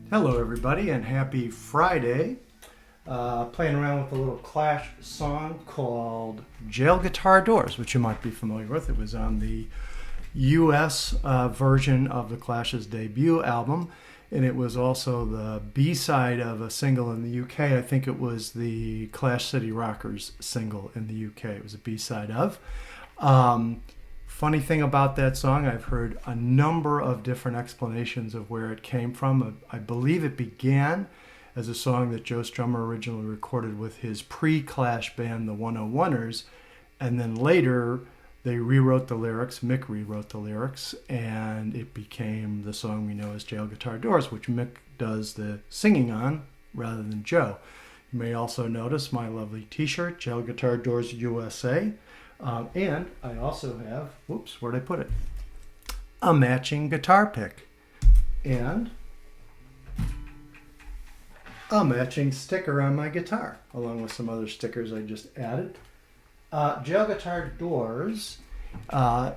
Hello everybody and happy Friday. Playing around with a little Clash song called Jail Guitar Doors, which you might be familiar with. It was on the US version of the Clash's debut album, and it was also the B-side of a single in the UK. I think it was the Clash City Rockers single in the UK. It was a B-side of. Funny thing about that song, I've heard a number of different explanations of where it came from. I believe it began as a song that Joe Strummer originally recorded with his pre-Clash band, the 101ers, and then later they rewrote the lyrics, Mick rewrote the lyrics, and it became the song we know as Jail Guitar Doors, which Mick does the singing on rather than Joe. You may also notice my lovely t-shirt, Jail Guitar Doors USA. And I also have, whoops, where'd I put it? A matching guitar pick. And a matching sticker on my guitar, along with some other stickers I just added. Jail Guitar Doors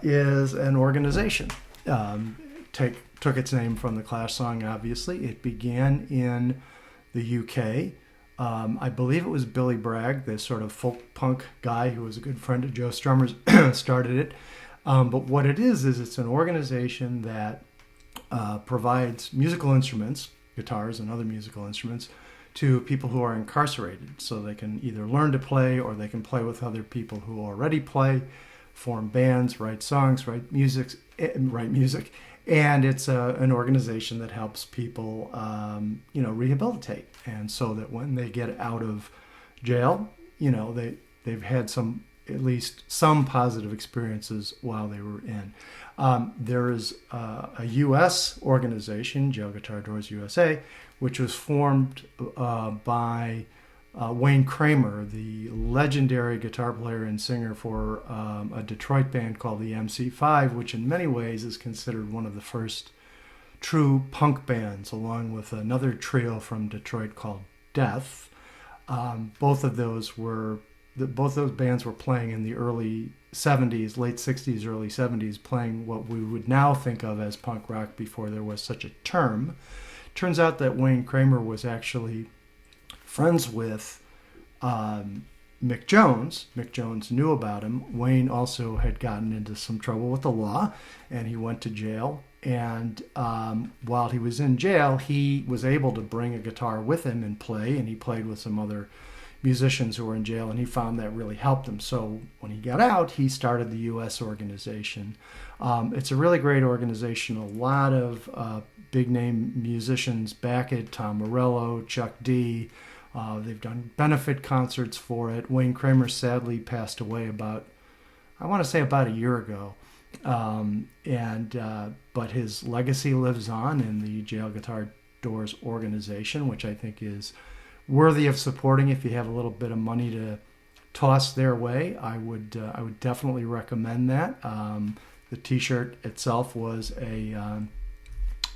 is an organization. Took its name from the Clash song, obviously. It began in the UK. I believe it was Billy Bragg, the sort of folk punk guy who was a good friend of Joe Strummer's, started it. But what it is it's an organization that provides musical instruments, guitars and other musical instruments, to people who are incarcerated. So they can either learn to play or they can play with other people who already play, form bands, write songs, write music. And it's an organization that helps people, rehabilitate. And so that when they get out of jail, they've had at least some positive experiences while they were in. There is a U.S. organization, Jail Guitar Doors USA, which was formed by Wayne Kramer, the legendary guitar player and singer for a Detroit band called the MC5, which in many ways is considered one of the first true punk bands, along with another trio from Detroit called Death. Both those bands were playing in the early 70s, late 60s, early 70s, playing what we would now think of as punk rock before there was such a term. Turns out that Wayne Kramer was actually friends with Mick Jones. Mick Jones knew about him. Wayne also had gotten into some trouble with the law, and he went to jail. And while he was in jail, he was able to bring a guitar with him and play, and he played with some other musicians who were in jail, and he found that really helped him. So when he got out, he started the U.S. organization. It's a really great organization. A lot of big-name musicians back it, Tom Morello, Chuck D. They've done benefit concerts for it. Wayne Kramer sadly passed away about a year ago. But his legacy lives on in the Jail Guitar Doors organization, which I think is worthy of supporting. If you have a little bit of money to toss their way, I would definitely recommend that. The T-shirt itself was it's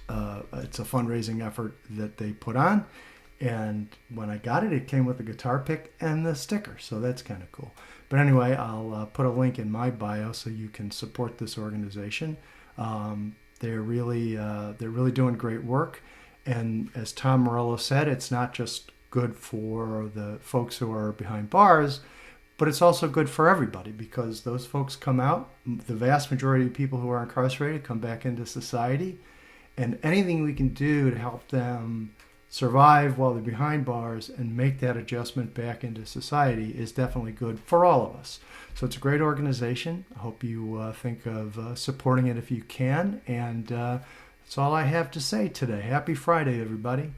a fundraising effort that they put on. And when I got it, it came with the guitar pick and the sticker. So that's kind of cool. But anyway, I'll put a link in my bio so you can support this organization. They're really doing great work. And as Tom Morello said, it's not just good for the folks who are behind bars, but it's also good for everybody, because those folks come out. The vast majority of people who are incarcerated come back into society. And anything we can do to help them survive while they're behind bars and make that adjustment back into society is definitely good for all of us. So it's a great organization. I hope you think of supporting it if you can. And that's all I have to say today. Happy Friday, everybody.